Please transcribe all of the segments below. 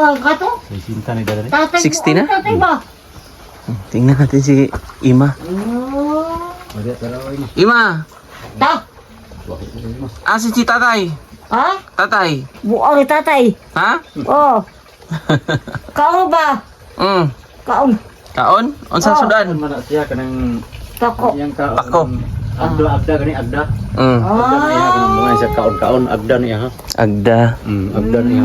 Kato? 60 na? Tatay ba? Tingnan natin si Ima. Ima! Ta? Asan si tatay? Ha? Tatay? Buang tatay. Ha? Oh. Kao ba? Kaon. Kaon? Unsa Oh. sudan? Mana siya kanang Tako. yang kaon. Pako. Agda kani agda. Agda na iya kanang mga siya kaon agda niya ha. Agda. Agda niya.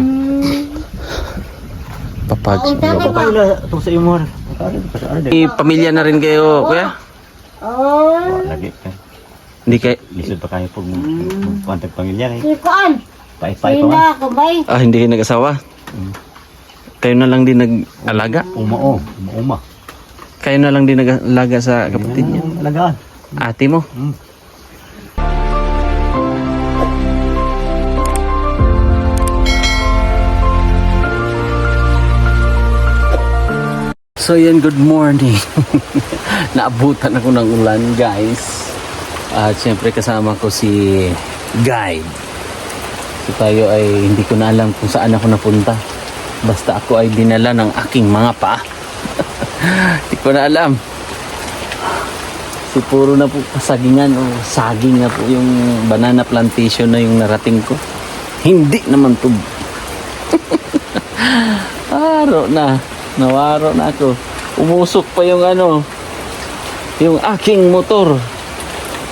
Papag. Kaon tatay ba? Pila to sa imo. Pamilya na rin kayo, kuya? Oh. Lagi kan. Hindi kay... Lisod pa kayo pag kontak pamilya kay. Si Kaan. Pay-pay pa. Sina kabay. hindi kayo nag-asawa? Kayo na lang din nag-alaga? Uma. Kayo na lang din nag-alaga sa kapatid niya? Alagaan. Ate mo? So yan, good morning. Naabutan ako ng ulan, guys. At syempre kasama ko si Guide. So tayo ay hindi ko na alam kung saan ako napunta. Basta ako ay dinala ng aking mga paa. Hindi ko na alam. So puro na po kasagingan o saging na po yung banana plantation na yung narating ko. Hindi naman to. Araw na. Nawaro na ako. Umusok pa yung yung aking motor.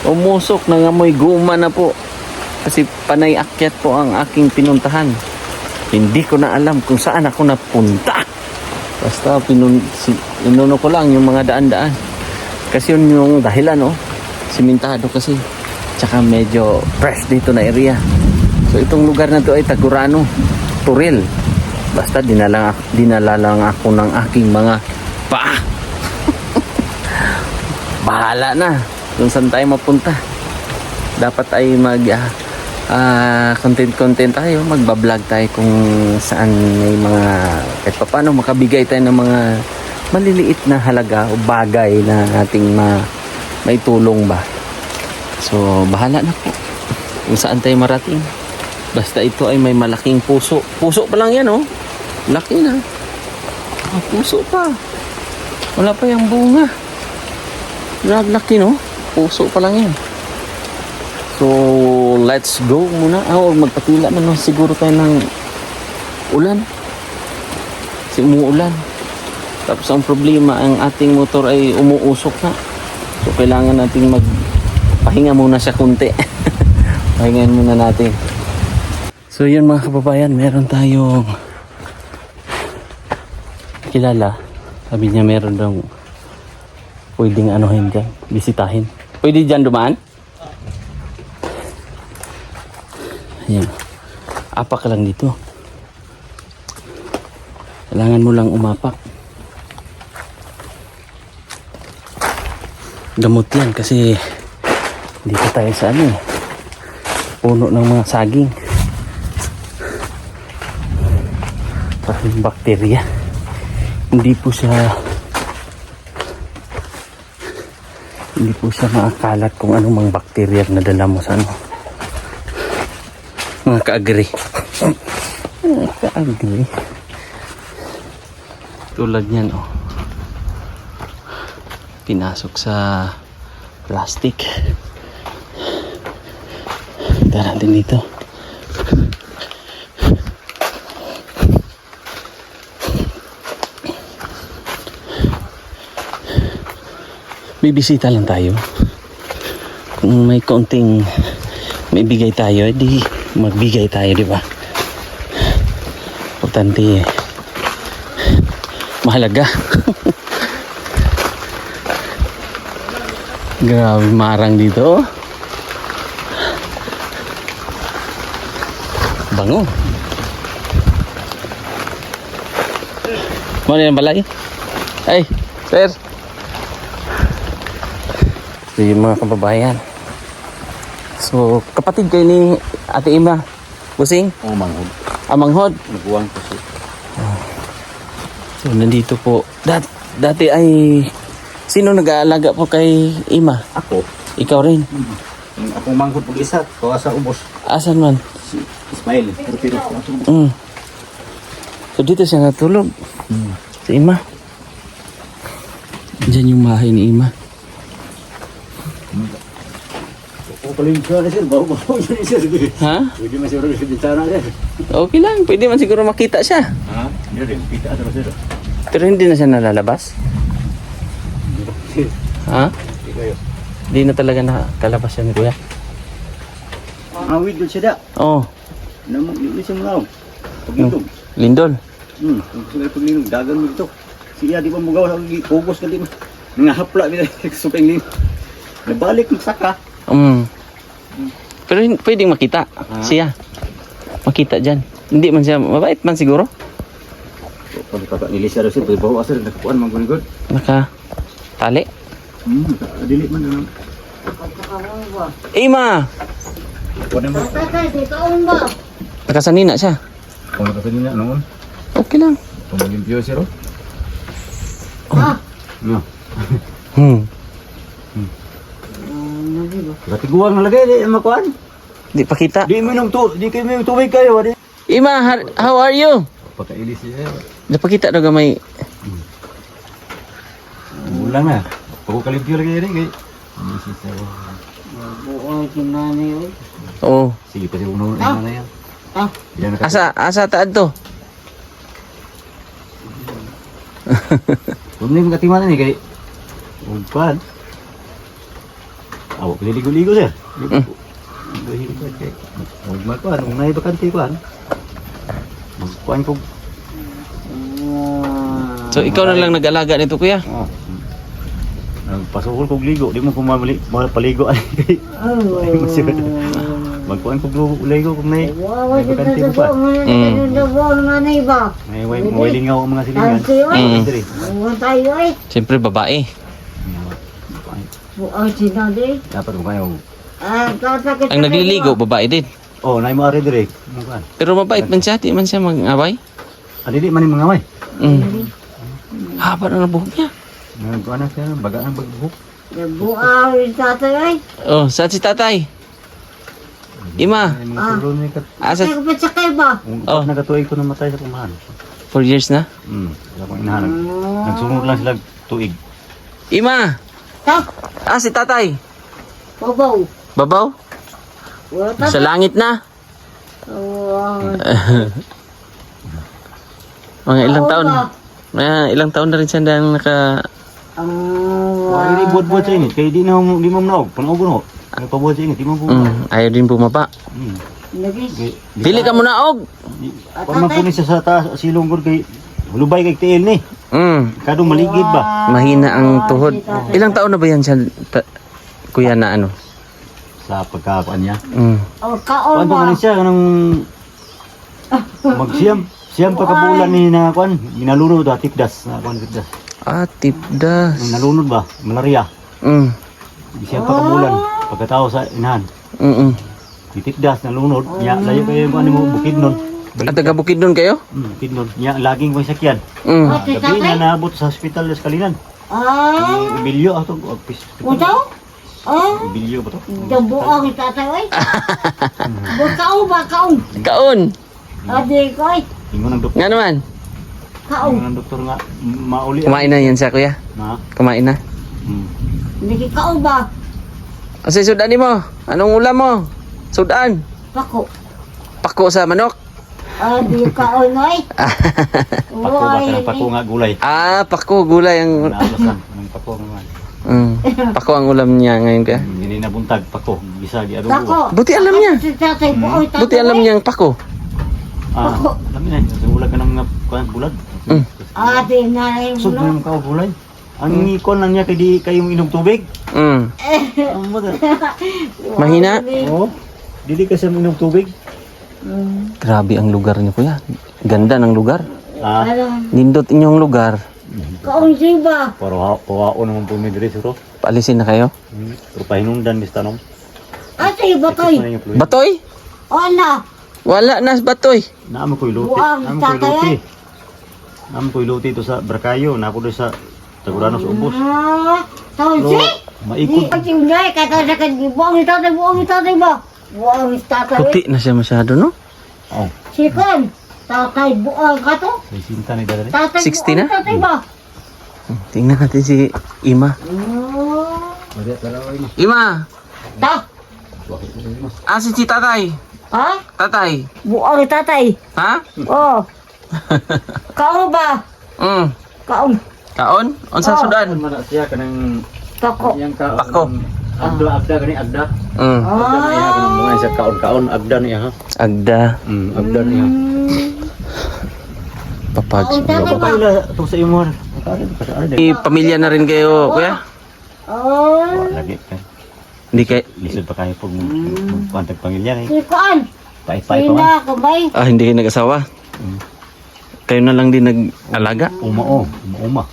Umusok, nangamoy guma na po. Kasi panay akyat po ang aking pinuntahan. Hindi ko na alam kung saan ako napunta. Basta inuno ko lang yung mga daan-daan. Kasi yun yung dahilan, simentado kasi. Tsaka medyo fresh dito na area. So itong lugar na to ay Tagurano, Turil. Basta dinala lang ako ng aking mga paa. Bahala na kung saan tayo mapunta. Dapat ay content tayo. Magbablog tayo kung saan may mga kahit pa paano makabigay tayo ng mga maliliit na halaga o bagay na ating maitulong ba. So bahala na po kung saan tayo marating. Basta ito ay may malaking puso. Puso pa lang yan, laki na. Puso pa. Wala pa yung bunga. Laki, puso pa lang yan. So, let's go muna. Magpatila man siguro tayo ng ulan. Kasi umuulan. Tapos ang problema, ang ating motor ay umuusok na. So, kailangan nating magpahinga muna siya kunti. Pahingain muna natin. So yun mga kababayan, meron tayong kilala. Sabi niya meron daw pwedeng dyan, bisitahin. Pwede dyan dumaan? Ayan. Apak lang dito. Kailangan mo lang umapak. Gamot yan kasi dito tayo sa puno ng mga saging. Parang bakterya. Hindi po siya makakalat kung anong mga bakterya na dala mo sa mga kaagri. Kaagri. Tulad niyan, pinasok sa plastic. Tara natin dito. Bibisita lang tayo. Kung may konting may bigay tayo, di magbigay tayo, di ba? Importante mahalaga. Grabe marang dito. Bango. Ano yung balay? Ay, sir. So yung mga kababayan. So kapatid kayo ni Ate Ima, Busing? Manghod. Manghod? Nagbuwang kasi. So nandito po. Dati ay sino nag-aalaga po kay Ima? Ako. Ikaw rin? Akong manghod pag isa. Kawa sa ubos. Asan man? Si Ismail. Mm. So So dito siya natulog. Si Ima. Diyan yung bahay ni Ima. O paling siya sir, bawa siya ni sir. Ha? Pwede masiro sa bintana sir. Okay lang. Pwede man siguro makita siya. Ha? Hindi rin, kita terus sir. Pero hindi na siya nalalabas. Ha? Hindi kayo. Hindi na talaga nakalabas siya ni Kuya. Awid doon siya da. Oh, Namang hindi siya mga paglindong. Lindol. Kung sila paglindong, dagan mo dito. Siya di ba mugaw sa kugos ka di mo. Nga hapla nila sa pangling. Nabalik magsaka. Pero pwedeng makita siya. Makita dyan. Hindi man siya, mabait man siguro. Pag kakak nilisya daw siya, pwede bawa sir, nakakuan man gunigod. Naka tali. Dili man naman. Kaon ba? Ima! Kuan naman. Tatay, di kaon ba? Nakasanina siya. Kung nakasin niya, noon. Okay lang. Kung mag-impyo sir, oh. Ah, No. nabi ba? Katiguan na lagay, di makuan. Di pa kita. Di minum tu, di kayo minum tubig kayo, di. Ima, how are you? Pagkailis siya. Di pa kita daw gamay. Ulang na. Pagkalimpyo lagi rin kay. Hindi siya. Buhay kinani oy. Oo. Sige, pati uno na yan. Ah, Yan na Asa taad to? Kung hindi magkatimanan ni kay. Umpan. Awak ligo-ligo sir. Ligo kay. Magkuan, kung naay bakante kuan. Magkuan ko. So ikaw na lang nag-alaga nito kuya? Oh. Nagpasukol kog ligo, di mo ko mamali paligo ay kay. Magkuan kog ligo kung nay. wow, May bakante mo pa. nanay ba? May lingaw ang mga silingan. Sige, buwan tayo oy. Siyempre babae. Buwan sinadi. Dapat mo kayo. Ah, tatay. Ang nagliligo, babae din. Oh, nay mo ari dire. Magkuan. Pero mabait man siya, di man siya mag-away. Adili man ni mga may. Haba na ng buhok niya. Nagkuan na siya, baga ang bagbuhok. Buwan tatay oy. Oh, saan si tatay? Ima, Ay, mga tulo ni kat. asa Tatay ko pa sakay ba? Oh, nagatuig ko namatay sa kumahan. 4 years na? Wala akong inahanap. Nagsunod lang sila tuig. Ima, Tak, si tatay. babaw. Babaw? Wala Sa tatay. langit na. Wow. Mga ilang taon. Mga ilang taon na rin siya dahil naka... Wala ini buat-buat sa init. Kaya di mo manaog. Panaog ko no. Nagpabuhat sa init. Di mo po. Ayaw din bumaba. Lagi. Dili ka muna og. Pag magpunin siya sa taas, silong ko kay... Lubay kay tiil ni. Kadong maligid ba? Mahina ang tuhod. Ilang taon na ba yan siya, kuya, na ano? Sa pagkakuan niya. Oh, kaon Kuan to ba? man siya kanang... Magsiyam. Siyam pa kabulan ni na kuan. Ginalunod da tipdas. Na kuan tipdas. Tipdas. Nalunod ba? Malaria. Siyam pa kabulan. Pagkatao sa inahan. Titipdas na lunod, nya layo kayo kung ano mo bukid nun. At taga Bukidnon kayo? Bukid nun. Nya laging may sakyan. Ate Gabi tatay? na naabot sa hospital sa Kalinan. Ah, Bilyo ato untaw? Ah, Bilyo ba to? dabuang tatay oy. Kaon ba kaon? Kaon. Ade ko oy. Ingon ng doktor. Nga naman. Kaon. Ingon ng doktor nga mauli. Kumain na yan siya, kuya. Na. Kumain na. Hindi kaon ba? Kasi sudan mo. Anong ulam mo? Sudan. Pako. Pako sa manok. Ade kaon oy. Pako ba kanang pako nga gulay. Pako, gulay ang... Naalasan ng pako nga. Pako ang ulam niya ngayon, kuya. Hindi nabuntag pako. Bisa di adobo. Pako. Buti alam niya. Si tatay buoy tatay. Buti alam niyang pako. Alam niya, sa ulag ka ng kuan bulad. Ade na Sud mo ka gulay. Ang ikon lang niya kay di kayong inom tubig. Ang mga. Mahina. Oh. Dili ka sa inom tubig. Grabe ang lugar niyo, kuya. Ganda ng lugar. Alam. Nindot inyong lugar. Kaon siya ba? Pero pawao naman po may dire suro. Paalisin na kayo. Pero pahinundan mis tanong. Ate batoy. Batoy? Ana. Wala na batoy. Naamo ko'y luti. Buang, Naamo ko'y tatay. luti. Naamo ko'y luti to sa Barkayo. Napo do sa Tagurano sa Ubos. Taon si? Maikot. Di pagsinday kaya sa kan buang tatay ba? Buang tatay. Puti na siya masyado, no? Oh. Sikon. Tatay buang ka to. Sa isinta ni Dadari. Tatay 60 na? buang, tatay ba? Tingnan natin si Ima. Ima! Ta. Asin si tatay? Ha? Tatay? Buang tatay. Ha? Oh. Kaon ba? Kaon. Kaon? Unsa Oh. sudan? Mana siya kanang Kako. yang ka Ako. agda kani agda. Ah. Agda niya kanang mga sa kaon-kaon agda niya ha. Agda. Agda niya. Papag. Kaon tatay ba? Kapay la to sa imo. Pamilya na rin kayo, kuya? Oh. Lagi ka. Hindi kay... Lisod pa kayo pag magkwantag pamilya ni. Si Kuan. Pait-pait pa man. Sina kamay. Ah, hindi kayo nag-asawa? Kayo na lang din nag-alaga? Umao, uma.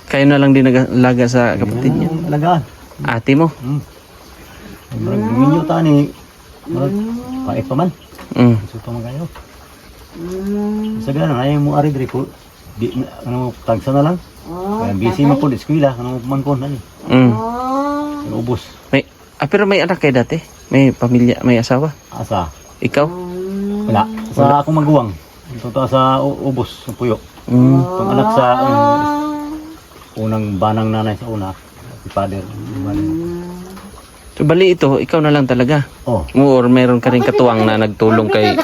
Kayo na lang din nag-alaga sa kapatid niya? Alagaan. Ate mo? Minyo ta ni. Pait pa man. Mm. Gusto pa man kayo. Sa ganun, ayaw mo ari diri ko. Di ano tagsa na lang. Oh. Kaya busy man po di eskwela, ano mangkon ani. Mm. Oh. Ubos. Pero may anak kayo dati? May pamilya, may asawa? Asa? Ikaw? Wala. Sa akong maguwang. Ito sa ubos, sa puyo. Mm. Itong anak sa unang banang nanay sa una. Si father. So bali ito, ikaw na lang talaga? Oh, Or meron ka rin katuwang na nagtulong kay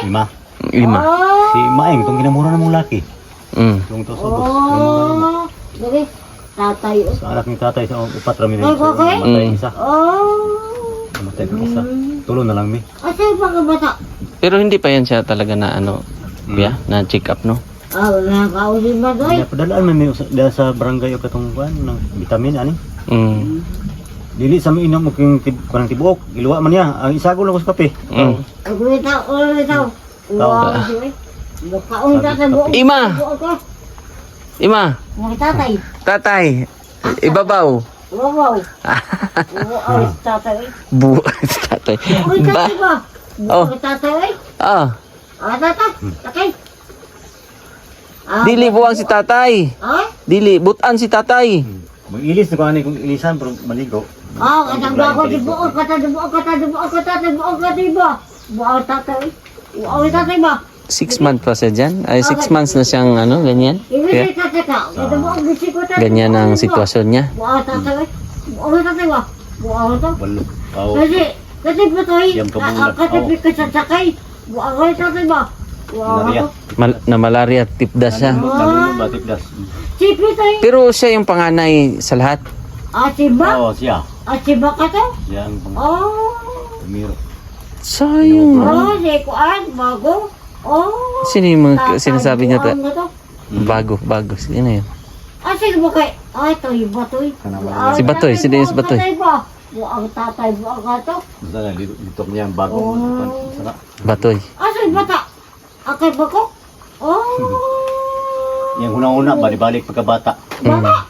lima. Ima? Si Maeng, itong ginamura na mong laki. Mm. Itong to sa ubos. Ginamura na mo. Oh. Dali. Tatay. Sa anak ni tatay sa upat rami Ay, okay. Matay isa. Oh. Matay ka isa. Tulo na lang mi. Asa yung mga bata? Pero hindi pa yan siya talaga na ano, kuya, na check up, no? Ah, wala ka ulit ba doy? Kaya padalaan man mi dahil sa barangay o katong kuan ng vitamin ani. Mm. Dili sa mi inom og kanang tibuok, giluwa man niya. Ang isago lang ko sa kape. Mm. Ulit tao. Wow, sige. Kaon ka sa buong. Ima! Buong ka. Ima! Mga tatay. Tatay! Ibabaw! Wow. Wow, tatay. Tatay. Uy, Ba? tatay ba? Oh. Buong tatay. Ah, Tatay. Okay. dili buwang si tatay. Ha? Dili, butan si tatay. Mag-ilis na ko ani kung ilisan pero maligo. Ah, katanda ko di buong ba? Buong tatay. Buong tatay ba? 6 months pa siya dyan. Ay, 6 months na siyang ano, ganyan. Kaya, Ibig tatay ka. Ito buong bisik ko tatay. ganyan ang sitwasyon niya. Buong tatay. Buong tatay ba? Buong to. Walo. Aw. Kasi ba to Siyam ka bulan. kasi kasasakay. Buong tatay ba? Buong Malaria. to. Na malaria, tipda siya. Nalunod ba tipdas? Sipi tayo. Pero siya yung panganay sa lahat. Siba? Oo, siya. Siba ka to? Siya ang Oh. pamiro. Sayang. Oh, si Kuan, bago. Oh. Sino yung mga sinasabi niya ta? Buang ka to. Bago. Sino yun? Sino ba kay? Ito, yung Batoy. Si Batoy, sino yung si Batoy? Buang tatay, buang ka to. Basta na dito niya ang bago. Sana. Batoy. Sino bata? Akay ba ko? Oh. Yang una-una balik pagkabata. Bata?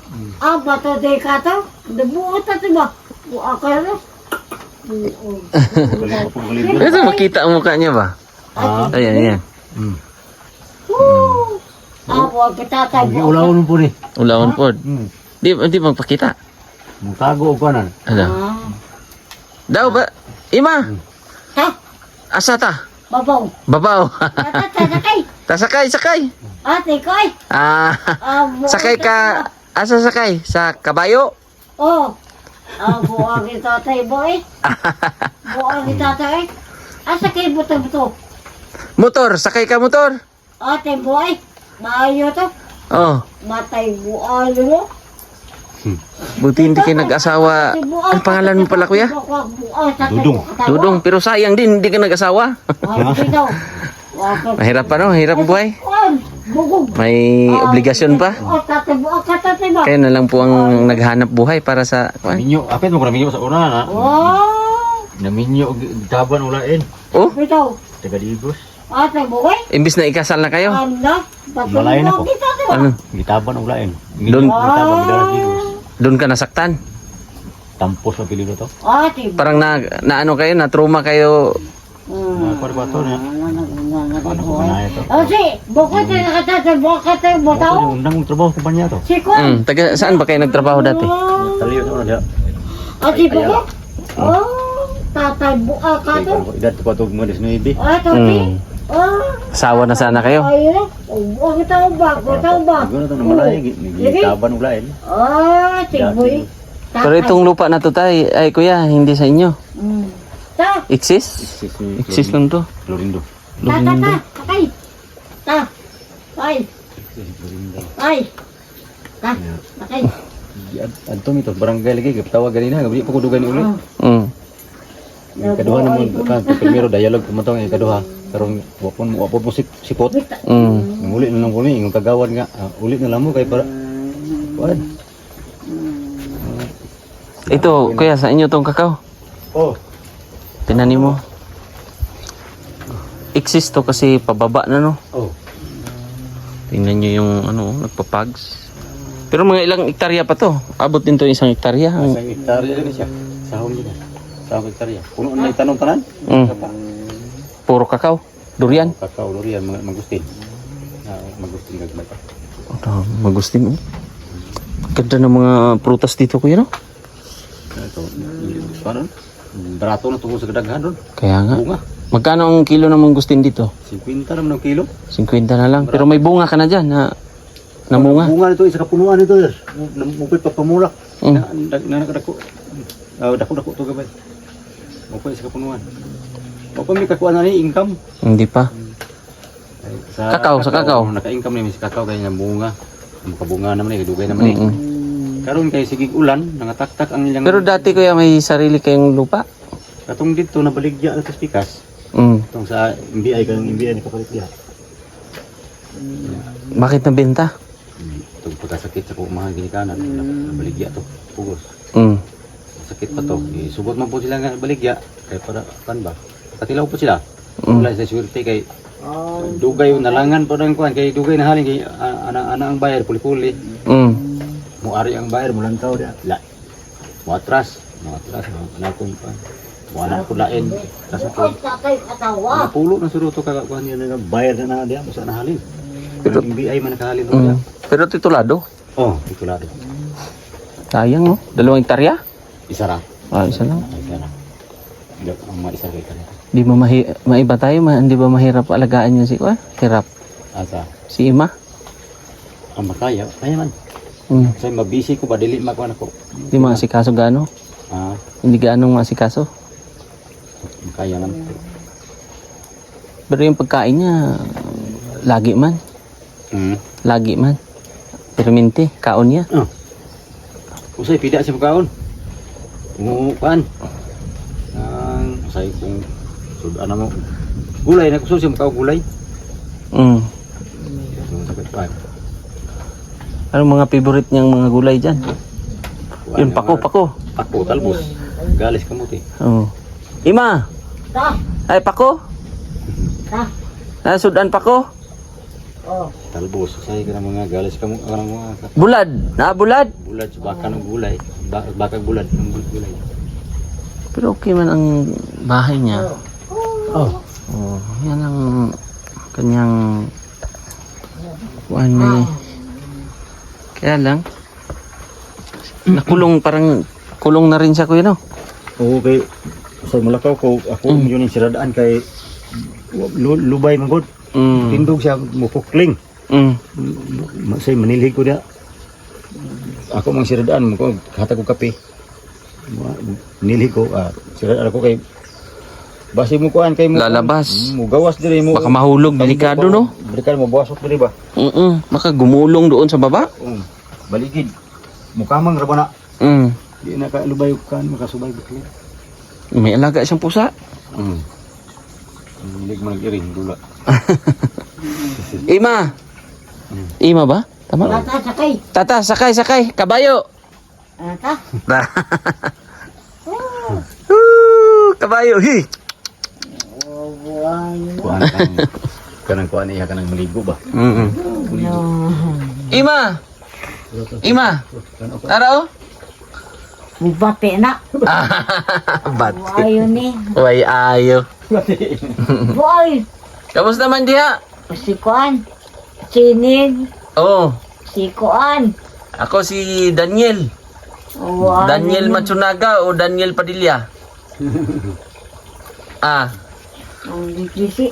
Bato day ka to? Buang tatay ba? Buang ka to? Buang. Pagkulit. Ito, makita ang mukha niya ba? Ah. Ayan. Woo! Buang ka tatay, buang ka. Ulaw po ni. Ulawan po. Di magpakita. Mutago ko na. Ano? Daw ba? Ima! Ta? Asa ta? Babaw. Babaw. Tatay, sakay. Sakay. Ate, koy. Sakay ka. Asa sakay? Sa kabayo? Oh. Buang ni tatay, boy. Buang ni tatay. Sakay buto-buto. Motor. Sakay ka motor. Ate, boy. Maayo to. Oh. Matay buang mo. Buti hindi kayo nag-asawa. Ang pangalan mo pala, kuya? Dudong. Dudong. Pero sayang din, hindi ka nag-asawa. Mahirap pa, no? Mahirap ang buhay. Bugog. May obligasyon pa. Tatay, buang ka tatay ba? Kaya na lang po ang naghanap buhay para sa... Minyo, apit mo ko na minyo sa una na. Oh. Na minyo taban ulain. Oh, Bitaw. Taga Digos. Ate, boy. imbis na ikasal na kayo. Anda. Malayo na po. Ano? Gitaban ulain. Doon. Gitaban bidara Digos. Doon ka nasaktan. Tampos ang pilido to. Ate. Parang na ano kayo, na trauma kayo. Kuha to na. Ano ko na ito? Si, bukod na nakatatay, bukod tayo, Ito butaw. yung undang trabaho kumpanya to. Si Kwan. Taga, saan ba kayo nagtrabaho dati? Taliyo sa una diya. Si bukod. Oh, tatay, buka ka to. Edad ko pa to mo 19. Ito, si. Asawa na sana kayo. Ay, huwag tao ba? Siguro ito naman ay, nagitaban ng lain. Siboy. Pero itong lupa na to tay, ay kuya, hindi sa inyo. Ta, Exist? Exist lang to. Florindo. sakay. Ta, ay, sakay. Anto ito, barangay lagi, kapitawa ganina, gabi pa ko dugan ni ulit. Kaduha naman, primero dialog kumatong yung kaduha. Karong wapon mo sipot. Ulit na lang ko ni, yung kagawan nga, ulit na lang mo kay para. Kuan. Ito, kuya, sa inyo tong kakao. Oh. Tinanim mo. Exist to kasi pababa na no. Oh. Tingnan nyo yung ano, nagpapags. Pero mga ilang hektarya pa to. Abot din to isang hektarya. Isang hektarya din siya. Sahong din. Sahong hektarya. Puno na itanong tanan. Puro kakao. Durian. Kakao, durian, mga magustin. Magustin gagmay pa. Magustin. Ganda ng mga prutas dito kuya no? Ito, paano? Barato na tungo sa kadaghan doon. Kaya nga. Bunga. Magkano ang kilo ng mangustin dito? 50 naman ng kilo. 50 na lang. Pero may bunga ka na dyan na namunga. Bunga nito, isa kapunuan nito. Mupit pa pamulak. Nakadako. Dako-dako ito gabay. Mupit isa kapunuan. O kung may kakuha na ni income. Hindi pa. Sa kakao. Naka-income namin sa kakao kaya ng bunga. Makabunga naman eh, dugay naman eh. Karon kay sigig ulan, nangataktak ang ilang. Pero dati kuya may sarili kayong lupa. Katong dito nabaligya na sa pikas. Itong sa MBI kanang MBI ni kapalit diha. Bakit nabenta? Itong pagkasakit sa kumahan ginikanan, nabaligya to, pugos. Sakit pa to. Sugot man po sila nga baligya kay para kan ba. Katilaw po sila. Wala sa swerte kay dugay nalangan po ng kuan kay dugay na halin kay ana ang bayar puli-puli. Muari ang bayar mulantaw dia. La. Muatras na kung pa. Wala ko lain. Kasi ko. Pulo na suro to kagakuan niya nga bayar na dia sa nahalin. Pero MBI man nakahalin do. Pero titulado. Oh, titulado. Sayang no. 2 hektarya? Isa ra. Isa lang. Isa ra. Hindi ang maisa kay kanila. Di ba maiba tayo? Hindi ba mahirap alagaan yun si Kuya? Hirap. Asa. Si Ima? Ang makaya. Kaya man. Kasi mabisi ko ba dili makuha ko. Di maasikaso gaano? Hindi gaano maasikaso? Makaya lang. Pero yung pagkain niya, lagi man. Lagi man. Perminti, kaon niya. Usay pida sa pagkaon. Umuupan. Usay kung sudan mo. Gulay na kuso siya makaw gulay. Sakit pa. Ano mga favorite niyang mga gulay dyan? Yun, pako. Pako, talbos. Galis kamuti. Ima! Ay, pako? Nasudan pako? Talbos. Usay ka ng mga galis kamuti. Bulad? Bulad? Bulad, baka ng gulay. Bakag bulad ng gulay. Pero okay man ang bahay niya. Yan ang kanyang kuan may. Kaya lang nakulong, parang kulong na rin siya kuya no? Oo, kay sa Malakaw ko ako yun yung siradaan kay lubay magod. Tindog siya mupukling. Say manilhig ko dia. Ako mang siradaan mo ko hatag ko kape. Nilhig ko siradaan ako kay basi mo kuan kay mo lalabas. Mo gawas diri mo. Baka mahulog, delikado no? Delikado mo buwasok diri ba? Baka gumulong doon sa baba. Baligid. Mukamang ra ba na? Di na ka lubay kan makasubay bukli. May alaga siyang pusa. Hilig man iring dula. Ima. Ima ba? Tama? Tata, sakay. Tata, sakay. Kabayo. Kabayo, hi. Kanang iya kanang maligo ba? Ima. Tara. Bate na. Bate. Ayo ni. Way ayo. Boy. Kamusta man diha? Si Kuan. Sinig. Si Kuan. Ako si Daniel. Daniel Matsunaga o Daniel Padilla? Ang disi.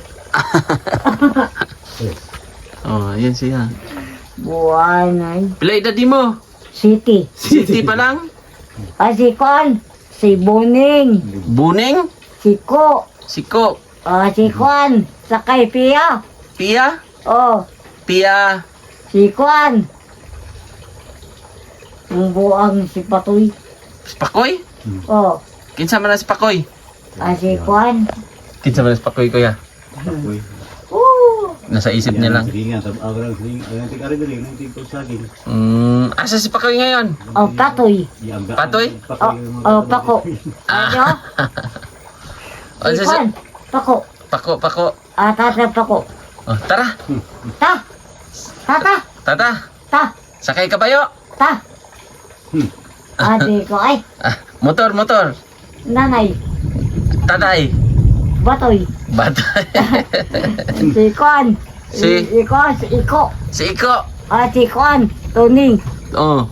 Oh, ayan siya. Buwan ay. Pila edad mo? City. City pa lang? Si Kwan. Si Buning. Buning? Si Ko. Siko. Si Kwan. Sakay Pia. Pia? Oh. Pia. Si Kwan. Ang buang si Patoy. Pakoy? Oh. Kinsa man na si Pakoy? Si Kwan. Kinsa man na si Pakoy, kuya? Uy. Nasa isip niya lang. Sige nga, ako lang sige. Ang tig-ari dali, ang tig-saging. Asa si Pakoy ngayon? Patoy. Patoy? Pako. Ano? Asa Si si... Kwan. Pako. Pako. Tata Pako. Oh, tara. Ta. Tata. Tata. Ta. Sakay kabayo. Ta. Ate ko ay. Motor. Nanay. Tatay. Batoy. Batay. Si Kwan. Si? Si Kwan. Si Iko. Si Iko. Si Kwan. Tuning. Oh,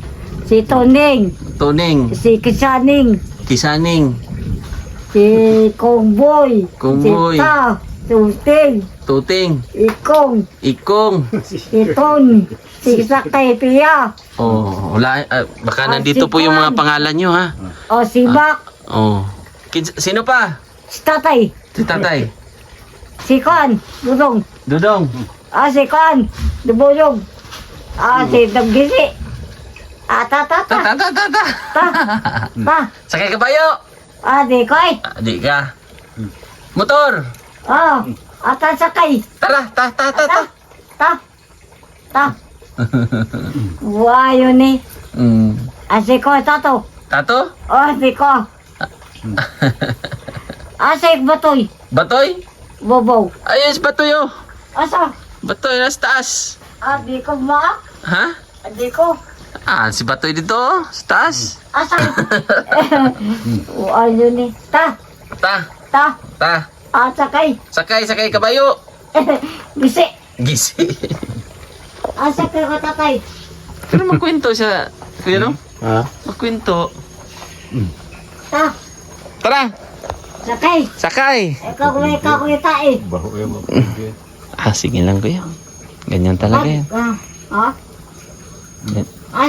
Si Tuning. Tuning. Si Kisaning. Kisaning. Si Kongboy. Kongboy. Si Ta. Tuting. Tuting. Ikong. Ikong. Si Ton. Si Sakay Pia. Oh, wala. Baka nandito si po yung mga Kwan. pangalan nyo, ha? Si Bak. Oh. Sino pa? Si Tatay. Si tatay. Si Kwan. Dudong. Dudong. Si Kwan. Dubulog. Si Daggisi. Ta. Ta. Sakay kabayo. Di ko ay. Di ka. Motor. Sakay. Tara, ta. Ta. Wayo ni. Si ko, tato. Tato? Si ko. Si Batoy. Batoy? Bobo. Ayos, Batoy, oh. Asa? Batoy, nasa taas. Di ko ma. Ha? Di ko. Si Batoy dito, oh. Sa taas. Asa? Wayo ni. Ta. Ta. Sakay. Sakay kabayo. Gisi. Gisi. Sakay ko tatay. Pero magkwento siya. Kuya, no? Ha? Magkwento. Ta. Tara, Sakay. sakay. Ikaw ko tae. Baho yung Sige lang, kuya. Ganyan talaga yan.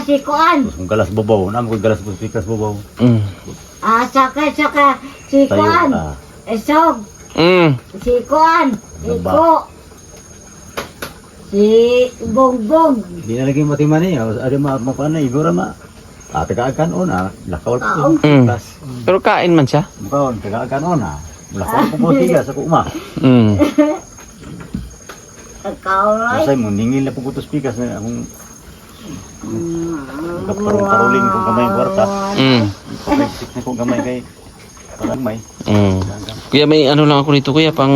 Si Kuan. Kung galas babaw, naman ko galas pikas babaw. Sakay. Si Kuan. Esog. Si Kuan. Iko. Si Bongbong. Di na lagi matiman niya. Ada makuha na, igura ma. Tagaakan on, lakawal ko. Pikas. Pero kain man siya. Mukaon, tagaakan on, lakawal ko po tiga sa kuuma. Ikaw ay. Kasi mo, ningil na pugutos pikas na akong kaparong-parulin kong kamay ang kwarta. Papagsik na kong kamay kay parang may. Kuya, may ano lang ako nito, kuya. Pang,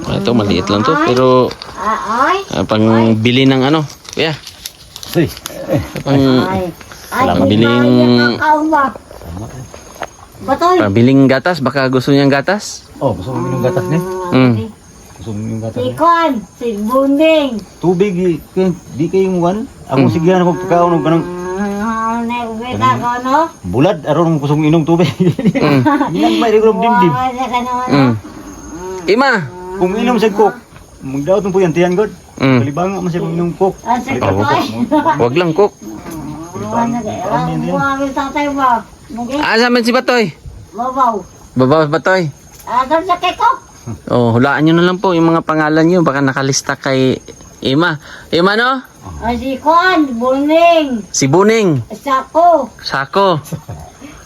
ito, maliit lang to. Pero, Ay. pang bili ng ano. Kuya, Ay, pang pambiling, Batoy. pambiling gatas. Baka gusto niyang gatas. oh, gusto mo yung gatas ni? Gusto mo yung gatas Si ni? Kuan. Si Bunding. Tubig, di kayo mo ano? Ako sigihan ako kakaon ng kanang Nagbita ko, no? bulad, aron gusto mong inom tubig. Yan may rin dimdim. Wala ka naman, no? Ima. Kung inom sa cook, magdaot mo po yan, tiyan god. Kalibanga man siya kung inom cook. Si Kuan. Wag lang, cook. Buwagin tatay ba? Mungkin. Asa man si Batoy? Babaw. Babaw Batoy. Doon sa keko. Oh, hulaan nyo na lang po yung mga pangalan nyo. Baka nakalista kay Ima. Ima, no? Si Kuan. Buning. Si Buning. Sako. Sako.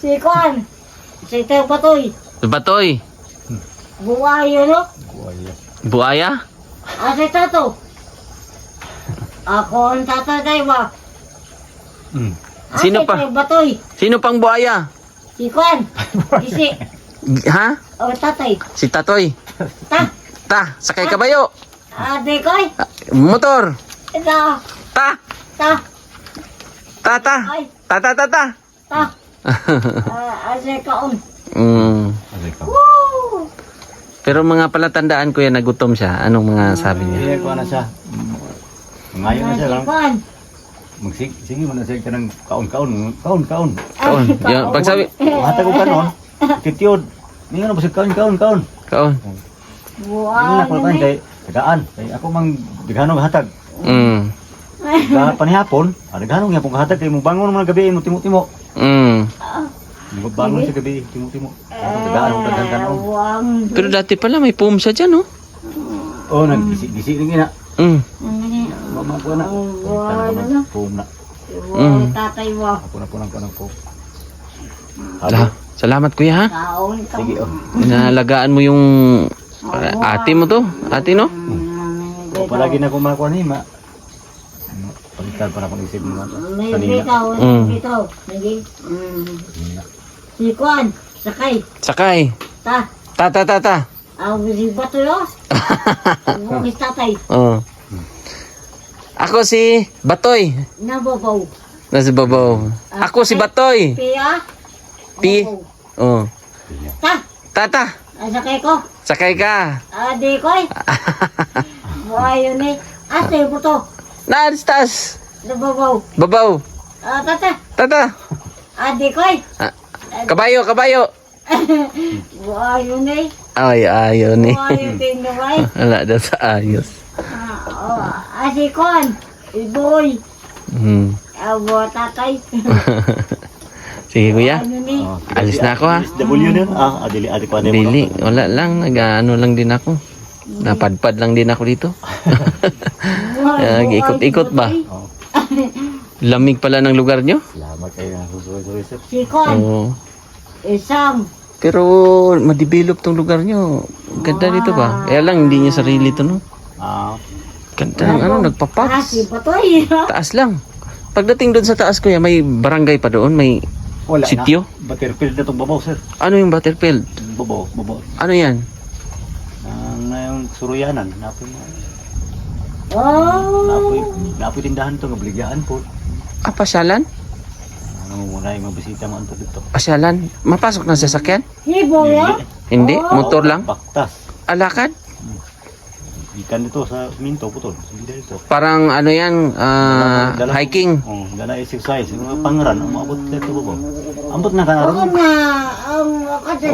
Si Kuan. Si Teo Batoy. Si Batoy. Buwayo, no? Buaya. Si Tato. Ako ang tatay ba? Sino Si pa? Teo Batoy. Sino pang buaya? Si Kuan. Isi. Ha? Tatay. Si Tatoy. Ta. Sakay kabayo. Ate koy. Motor. Ito. Ta. Ta. Ta. Ay. Ta. Ta. Ate kaon. Woo! Pero mga palatandaan ko yan, nagutom siya. Anong mga sabi niya? Iya ko na siya. Ngayon na siya lang. Kuan. Sige mo na siya ka ng kaon. Kaon. Kaon. Yung pagsabi, Hata ko kanon. Titiod. Hindi nga na ba siya kaon. kaon. Hindi na ko kaon kay tagaan. Kay ako mang daghanong hatag. Mm. Sa panihapon, daghanong nga pong hatag kay mo bangon mo ng gabi mo timo-timo. Mm. Mo bangon sa gabi timo-timo. Tagaan mo daghang kanon. Pero dati pala may poem siya dyan, oh. Oh, naggisi-gisi ning ina. Mm. Mama ko na. Pum na. Tatay mo. Ako na po ng po. Salamat kuya ha. Kaon ka. Sige oh. Inalagaan mo yung ate mo to. Ate no? O palagi na kumakuha ni ma. Palitan pa na kung isip mo ito. May Kanina. bitaw. May bitaw. Naging. Si Kwan. Sakay. Sakay. Ta. Ta. Ang si Bato yun. Bukis tatay. Oh. Ako si Batoy. Nababaw. Nasa babaw. Ako si Batoy. Pia. Pi. Oh. Ta. Tata. Sakay ko. Sakay ka. Adi ko eh. Buhay yun eh. Ate mo to. Naalistas. Nababaw. Babaw. Tata. Tata. Adi ko eh. Kabayo. Buhay yun eh. Ay, ayaw ni. Buhay yun din naman. Wala daw sa ayos. Adi kon. Iboy. Hmm. Abo tatay. Sige kuya. Ano ni? Alis na ako ha. W na. Adili pa na mo. Dili. Wala lang. Nag-ano lang din ako. Napadpad lang din ako dito. Ikot-ikot ba? Lamig pala ng lugar nyo? Salamat kayo na susuwi sir. Si Kon. Oo. Isang. Pero ma-develop tong lugar nyo. Ganda dito ba? Kaya lang hindi niya sarili to no. Ganda ng ano, nagpapax. Si Batoy. Taas lang. Pagdating doon sa taas kuya, may barangay pa doon, may Wala sityo. na. Butterfield na itong babaw sir. Ano yung Butterfield? Babaw. Ano yan? Ngayong suruyanan. Oh. Napoy tindahan to, kabligyaan po. Pasyalan? Ano muna yung mabisita mo ito dito. Pasyalan? Mapasok ng sasakyan? Hibo ya? Hindi? Motor lang? Baktas. Alakad? Ikan dito sa minto, putol. Hindi dito. Parang ano yan, hiking. Dala exercise. Yung mga pangaran, ang maabot dito po. Ambot na ka Oo naroon. na.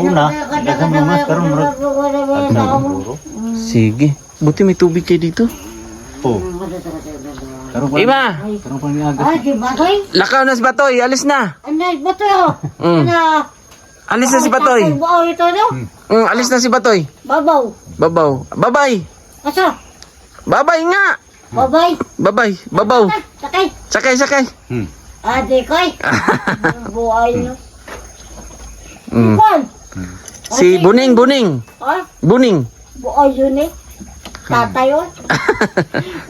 Oo na. Dagang mga karoon marot. Sige. Buti may tubig kayo dito. Po. Karoon pa. Ima! Karoon pa ng agas. Ay, si Batoy? Lakaw na si Batoy, alis na. Ano, Batoy oh? Ano? Alis na si Batoy. Babaw ito no? Alis na si Batoy. Babaw. Babaw. Babay. Asa? Babay nga. Babay. Babay. Babaw. Sakay. Sakay. Ate ko eh. Buhay no? Mm. Kon. Si Buning. Ha? Buning. Buhay yun eh. Tatay oh.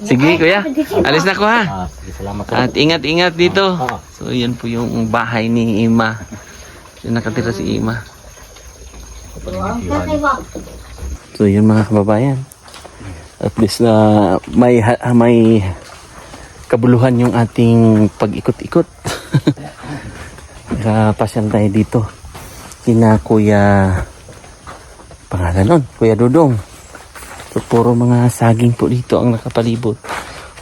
Sige kuya. Alis na ko ha. Sige, salamat sir. At ingat-ingat dito. So yan po yung bahay ni Ima. Yung nakatira si Ima. Ang tatay ba? So yun mga kababayan. At least na may kabuluhan yung ating pag-ikot-ikot. Nakapasyal tayo dito. Kina Kuya pangalan nun, Kuya Dudong. So puro mga saging po dito ang nakapalibot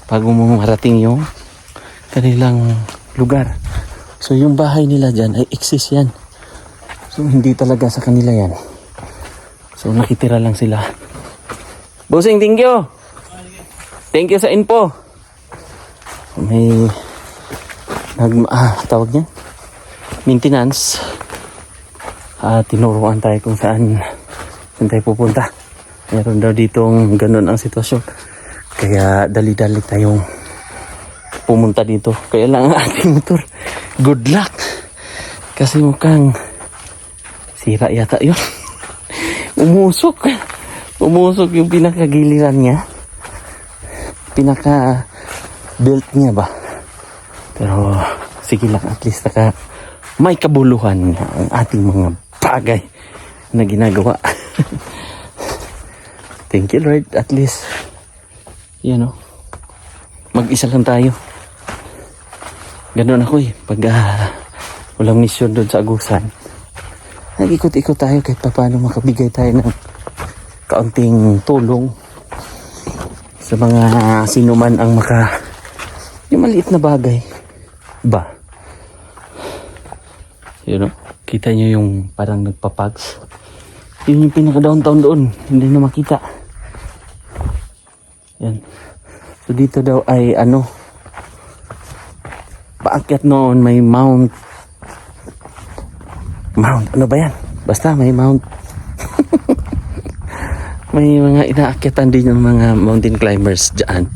bago mo marating yung kanilang lugar. So yung bahay nila dyan ay exist yan. So hindi talaga sa kanila yan. So nakitira lang sila. Bossing, thank you. Thank you sa info. May tawag niya maintenance. Tinuruan tayo kung saan tayo pupunta. Meron daw ditong ganun ang sitwasyon. Kaya dali-dali tayong pumunta dito. Kaya lang ang ating motor. Good luck. Kasi mukhang sira yata yun. Umusok yung pinakagiliran niya. Pinaka belt niya ba. Pero sige lang, at least may kabuluhan ang ating mga bagay na ginagawa. Thank you Lord, at least mag-isa lang tayo. Ganun ako pag walang mission doon sa Agusan, nag-ikot-ikot tayo kahit paano makabigay tayo ng kaunting tulong sa mga sinuman ang yung maliit na bagay ba. Kita nyo yung parang nagpapags. Yun yung pinaka downtown doon, hindi na makita. Yan. So dito daw ay ano, paakyat noon may mount ano ba yan? Basta may mount. May mga inaakyatan din ng mga mountain climbers dyan.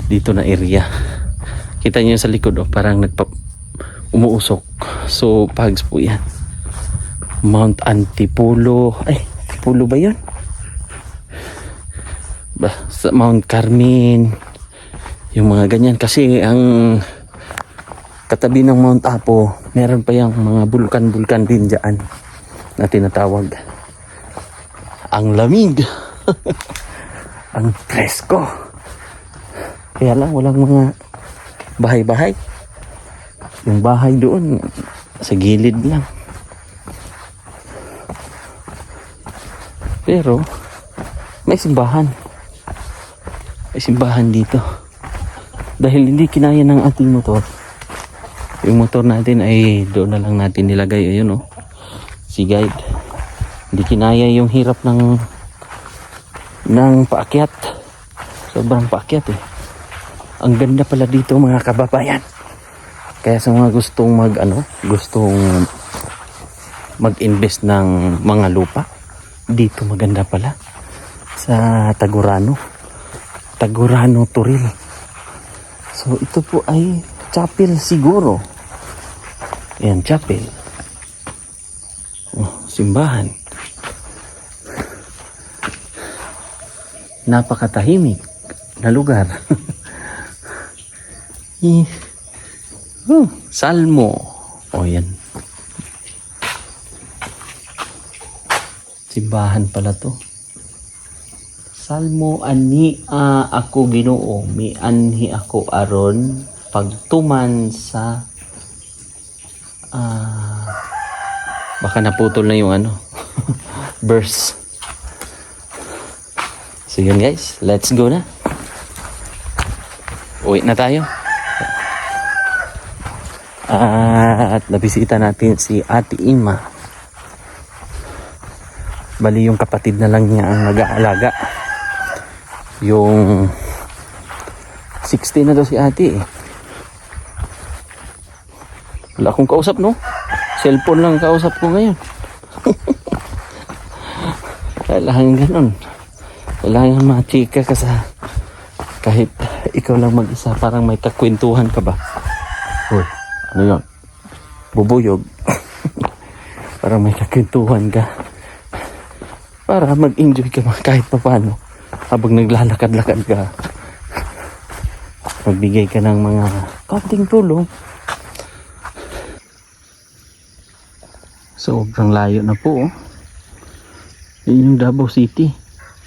Dito na area. Kita nyo sa likod, oh, parang umuusok. So pags po yan. Mount Antipulo. Ay, Antipulo ba yun? Sa Mount Carmen. Yung mga ganyan. Kasi ang katabi ng Mount Apo, meron pa yung mga bulkan-bulkan din dyan na tinatawag. Ang lamig. Ang presko. Kaya lang walang mga bahay-bahay. Yung bahay doon sa gilid lang. Pero may simbahan. May simbahan dito. Dahil hindi kinaya ng ating motor. Yung motor natin ay doon na lang natin nilagay. Ayun, oh. Si guide. Hindi kinaya yung hirap ng paakyat. Sobrang paakyat eh. Ang ganda pala dito mga kababayan. Kaya sa mga gustong mag-invest ng mga lupa, dito maganda pala sa Tagurano Turil. So ito po ay chapel siguro. Ayan, chapel. Oh, simbahan. Napakatahimik na lugar. Salmo. O yan. Simbahan pala to. Salmo ani ako Ginoo, mi anhi ako aron pagtuman sa baka naputol na yung verse. So yun guys, let's go na. Uwi na tayo. At nabisita natin si Ate Ima. Bali yung kapatid na lang niya ang nag-aalaga. Yung 60 na daw si ate eh. Wala akong kausap, no? Cellphone lang kausap ko ngayon. Kailangan ganun. Kailangan machika ka sa kahit ikaw lang mag-isa, parang may kakwentuhan ka ba? Uy, ano yun? Bubuyog. Parang may kakwentuhan ka. Para mag-enjoy ka kahit pa paano. Habang naglalakad-lakad ka, magbigay ka ng mga kaunting tulong. Sobrang layo na po, oh. Yun yung Davao City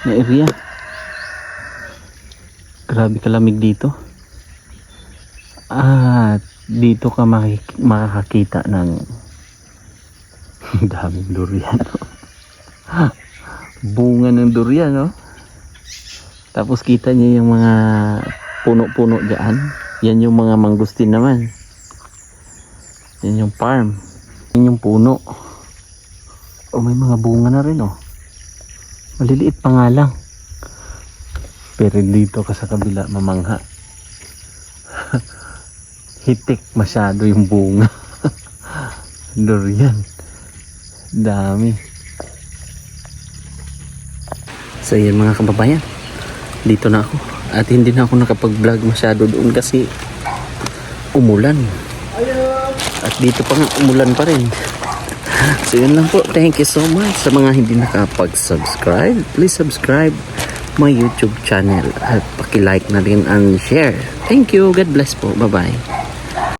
na area. Grabe kalamig dito. At dito ka makakakita ng daming durian. Bunga ng durian, no? Tapos kita niyo yung mga puno-puno dyan. Yan yung mga mangustin naman. Yan yung farm. Yan yung puno. O may mga bunga na rin, oh. Maliliit pa nga lang. Pero dito ka sa kabila mamangha. Hitik masyado yung bunga. Durian. Dami. So yan mga kababayan. Dito na ako. At hindi na ako nakapag-vlog masyado doon kasi umulan. At dito pa nga umulan pa rin. So yun lang po. Thank you so much sa mga hindi nakapag-subscribe. Please subscribe my YouTube channel at paki-like na rin and share. Thank you. God bless po. Bye-bye.